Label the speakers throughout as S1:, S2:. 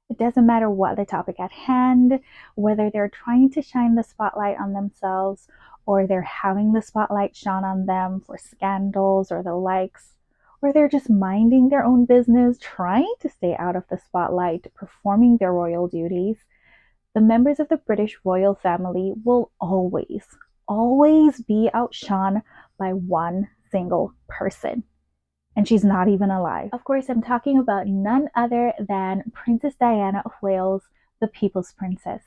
S1: It doesn't matter what the topic at hand, whether they're trying to shine the spotlight on themselves or they're having the spotlight shone on them for scandals or the likes, or they're just minding their own business, trying to stay out of the spotlight, performing their royal duties. The members of the British royal family will always be outshone by one single person. And she's not even alive. Of course, I'm talking about none other than Princess Diana of Wales, the People's Princess.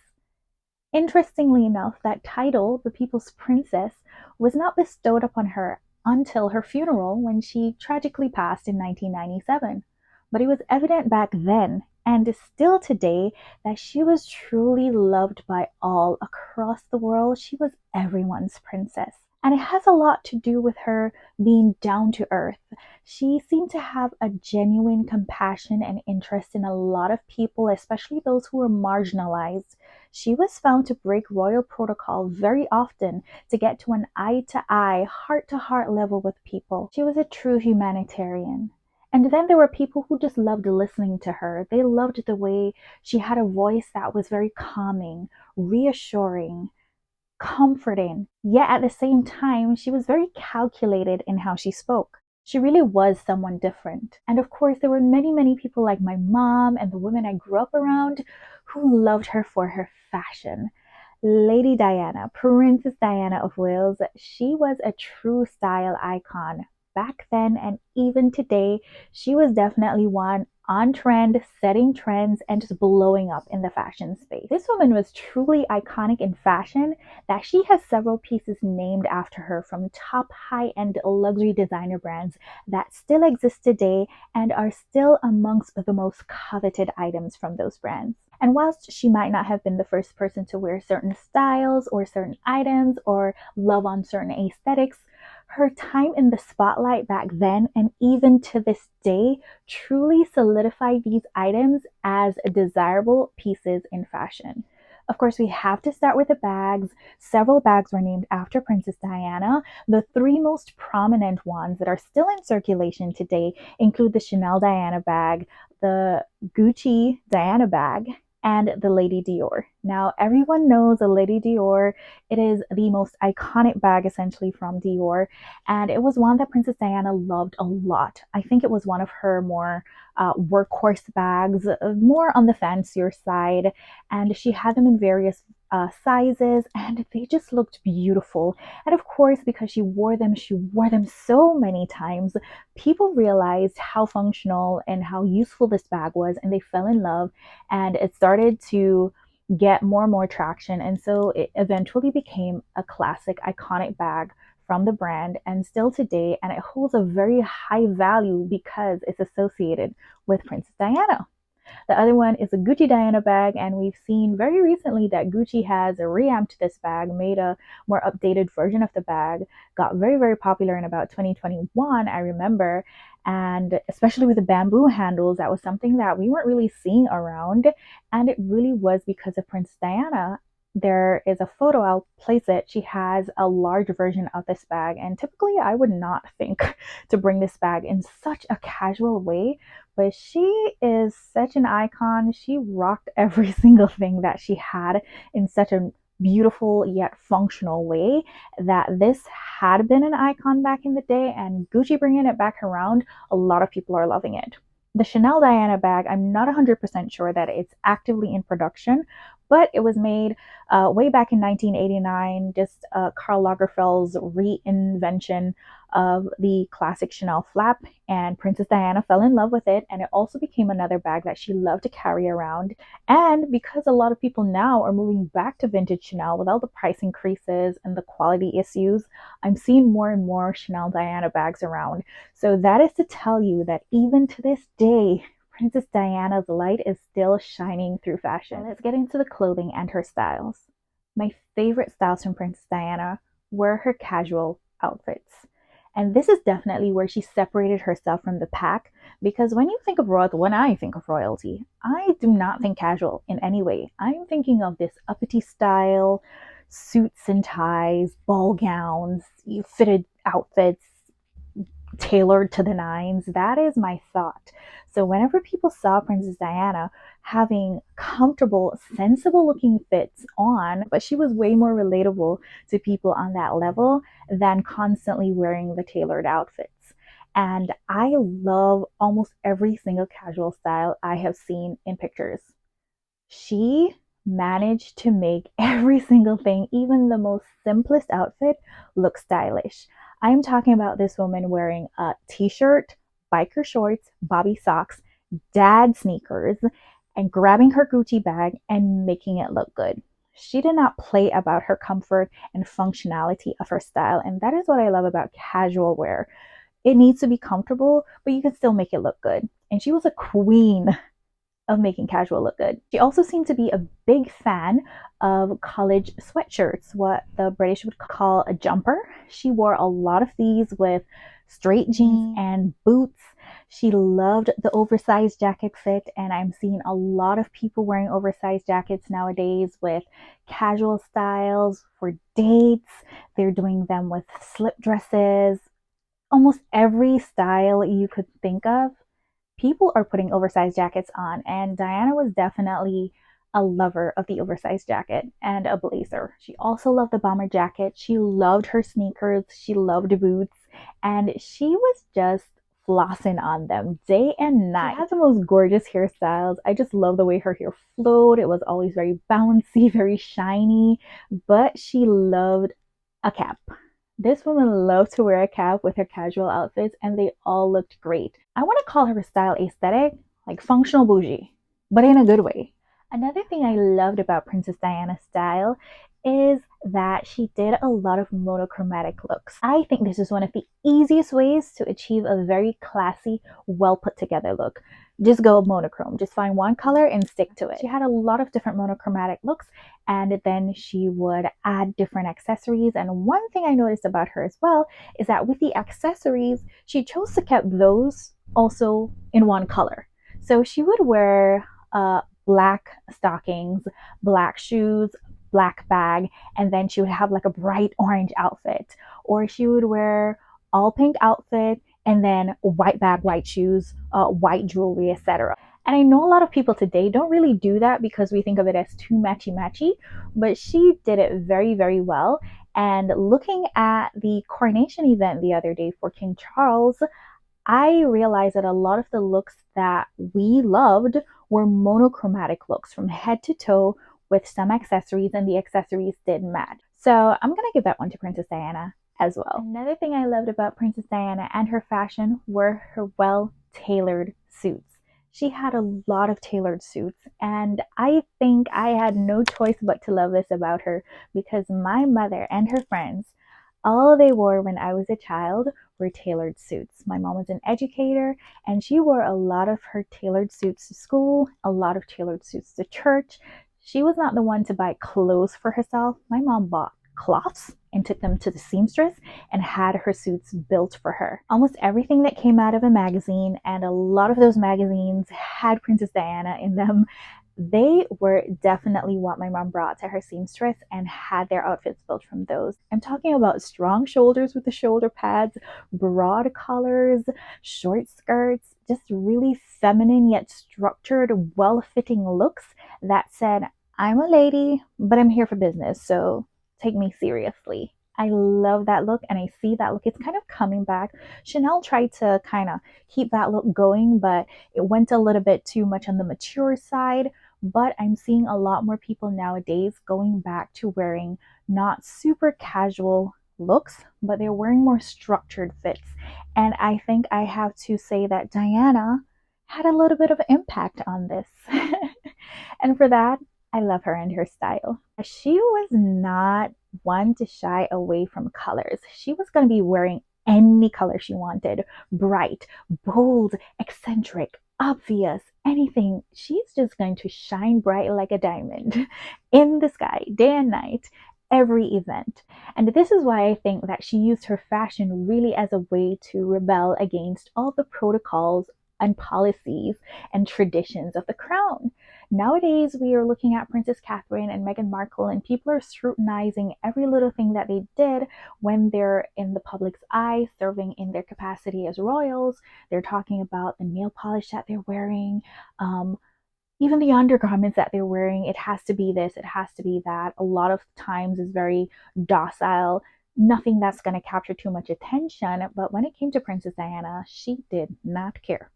S1: Interestingly enough, that title, the People's Princess, was not bestowed upon her until her funeral when she tragically passed in 1997. But it was evident back then, and still today, that she was truly loved by all across the world. She was everyone's princess. And it has a lot to do with her being down to earth. She seemed to have a genuine compassion and interest in a lot of people, especially those who were marginalized. She was found to break royal protocol very often to get to an eye to eye, heart to heart level with people. She was a true humanitarian. And then there were people who just loved listening to her. They loved the way she had a voice that was very calming, reassuring, comforting. Yet at the same time, she was very calculated in how she spoke. She really was someone different. And of course, there were many people like my mom and the women I grew up around who loved her for her fashion. Lady Diana, Princess Diana of Wales, she was a true style icon. Back then and even today, she was definitely one on trend, setting trends, and just blowing up in the fashion space. This woman was truly iconic in fashion that she has several pieces named after her from top high-end luxury designer brands that still exist today and are still amongst the most coveted items from those brands. And whilst she might not have been the first person to wear certain styles or certain items or love on certain aesthetics, her time in the spotlight back then and even to this day truly solidified these items as desirable pieces in fashion. Of course, we have to start with the bags. Several bags were named after Princess Diana. The three most prominent ones that are still in circulation today include the Chanel Diana bag, the Gucci Diana bag, and the Lady Dior. Now, everyone knows the Lady Dior. It is the most iconic bag essentially from Dior, and it was one that Princess Diana loved a lot. I think it was one of her more workhorse bags, more on the fancier side, and she had them in various sizes, and they just looked beautiful. And of course, because she wore them so many times, people realized how functional and how useful this bag was, and they fell in love, and it started to get more and more traction. And so it eventually became a classic, iconic bag from the brand and still today, and it holds a very high value because it's associated with Princess Diana. The other one is a Gucci Diana bag, and we've seen very recently that Gucci has revamped this bag, made a more updated version of the bag, got very popular in about 2021, I remember, and especially with the bamboo handles, that was something that we weren't really seeing around, and it really was because of Princess Diana. There is a photo, I'll place it. She has a large version of this bag, and typically I would not think to bring this bag in such a casual way, but she is such an icon. She rocked every single thing that she had in such a beautiful yet functional way that this had been an icon back in the day, and Gucci bringing it back around, a lot of people are loving it. The Chanel Diana bag, I'm not 100% sure that it's actively in production, but it was made way back in 1989, just Karl Lagerfeld's reinvention of the classic Chanel flap, and Princess Diana fell in love with it, and it also became another bag that she loved to carry around. And because a lot of people now are moving back to vintage Chanel with all the price increases and the quality issues, I'm seeing more and more Chanel Diana bags around. So that is to tell you that even to this day, Princess Diana's light is still shining through fashion. Let's get into the clothing and her styles. My favorite styles from Princess Diana were her casual outfits. And this is definitely where she separated herself from the pack, because when you think of royalty, when I think of royalty, I do not think casual in any way. I'm thinking of this uppity style, suits and ties, ball gowns, fitted outfits, tailored to the nines. That is my thought. So whenever people saw Princess Diana having comfortable, sensible looking fits on, but she was way more relatable to people on that level than constantly wearing the tailored outfits. And I love almost every single casual style I have seen in pictures. She managed to make every single thing, even the most simplest outfit, look stylish. I'm talking about this woman wearing a t-shirt, biker shorts, bobby socks, dad sneakers, and grabbing her Gucci bag and making it look good. She did not play about her comfort and functionality of her style, and that is what I love about casual wear. It needs to be comfortable, but you can still make it look good. And she was a queen of making casual look good. She also seemed to be a big fan of college sweatshirts, what the British would call a jumper. She wore a lot of these with straight jeans and boots. She loved the oversized jacket fit, and I'm seeing a lot of people wearing oversized jackets nowadays with casual styles for dates. They're doing them with slip dresses. Almost every style you could think of, people are putting oversized jackets on, and Diana was definitely a lover of the oversized jacket and a blazer. She also loved the bomber jacket. She loved her sneakers. She loved boots, and she was just flossing on them day and night. She had the most gorgeous hairstyles. I just love the way her hair flowed. It was always very bouncy, very shiny, but she loved a cap. This woman loved to wear a cap with her casual outfits, and they all looked great. I want to call her style aesthetic, like functional bougie, but in a good way. Another thing I loved about Princess Diana's style is that she did a lot of monochromatic looks. I think this is one of the easiest ways to achieve a very classy, well put together look. Just go monochrome. Just find one color and stick to it. She had a lot of different monochromatic looks, and then she would add different accessories. And one thing I noticed about her as well is that with the accessories, she chose to keep those also in one color. So she would wear black stockings, black shoes, black bag, and then she would have like a bright orange outfit. Or she would wear all pink outfit and then white bag, white shoes, white jewelry, etc. And I know a lot of people today don't really do that because we think of it as too matchy-matchy, but she did it very, very well. And looking at the coronation event the other day for King Charles, I realized that a lot of the looks that we loved were monochromatic looks from head to toe with some accessories, and the accessories did match. So I'm gonna give that one to Princess Diana as well. Another thing I loved about Princess Diana and her fashion were her well-tailored suits. She had a lot of tailored suits, and I think I had no choice but to love this about her because my mother and her friends, all they wore when I was a child were tailored suits. My mom was an educator, and she wore a lot of her tailored suits to school, a lot of tailored suits to church. She was not the one to buy clothes for herself. My mom bought cloths and took them to the seamstress and had her suits built for her. Almost everything that came out of a magazine, and a lot of those magazines had Princess Diana in them, they were definitely what my mom brought to her seamstress and had their outfits built from those. I'm talking about strong shoulders with the shoulder pads, broad collars, short skirts, just really feminine yet structured, well-fitting looks that said, I'm a lady, but I'm here for business, so take me seriously. I love that look, and I see that look. It's kind of coming back. Chanel tried to kind of keep that look going, but it went a little bit too much on the mature side. But I'm seeing a lot more people nowadays going back to wearing not super casual looks, but they're wearing more structured fits. And I think I have to say that Diana had a little bit of impact on this. And for that, I love her and her style. She was not one to shy away from colors. She was going to be wearing any color she wanted. Bright, bold, eccentric, obvious, anything. She's just going to shine bright like a diamond in the sky, day and night, every event. And this is why I think that she used her fashion really as a way to rebel against all the protocols and policies and traditions of the crown. Nowadays, we are looking at Princess Catherine and Meghan Markle, and people are scrutinizing every little thing that they did when they're in the public's eye, serving in their capacity as royals. They're talking about the nail polish that they're wearing, even the undergarments that they're wearing. It has to be this, it has to be that. A lot of times is very docile, nothing that's going to capture too much attention. But when it came to Princess Diana, she did not care.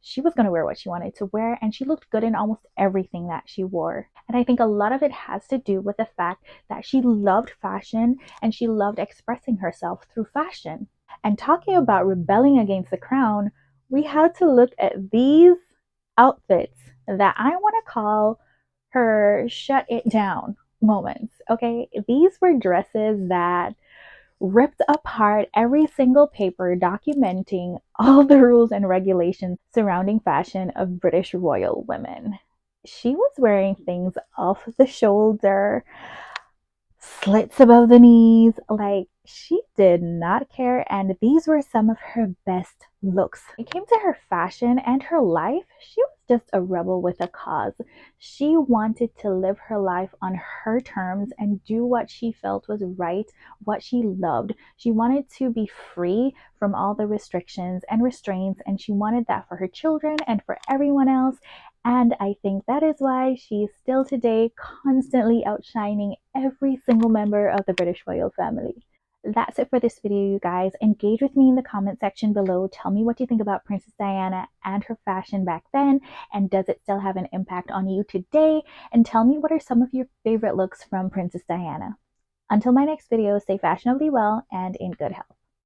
S1: She was going to wear what she wanted to wear, and she looked good in almost everything that she wore. And I think a lot of it has to do with the fact that she loved fashion and she loved expressing herself through fashion. And talking about rebelling against the crown, we had to look at these outfits that I want to call her shut it down moments. Okay, these were dresses that ripped apart every single paper documenting all the rules and regulations surrounding fashion of British royal women. She was wearing things off the shoulder, slits above the knees. Like, she did not care, and these were some of her best looks. When it came to her fashion and her life, she was just a rebel with a cause. She wanted to live her life on her terms and do what she felt was right, what she loved. She wanted to be free from all the restrictions and restraints, and she wanted that for her children and for everyone else. And I think that is why she's still today constantly outshining every single member of the British royal family. That's it for this video, you guys. Engage with me in the comment section below. Tell me what you think about Princess Diana and her fashion back then, and does it still have an impact on you today? And tell me, what are some of your favorite looks from Princess Diana? Until my next video, stay fashionably well and in good health.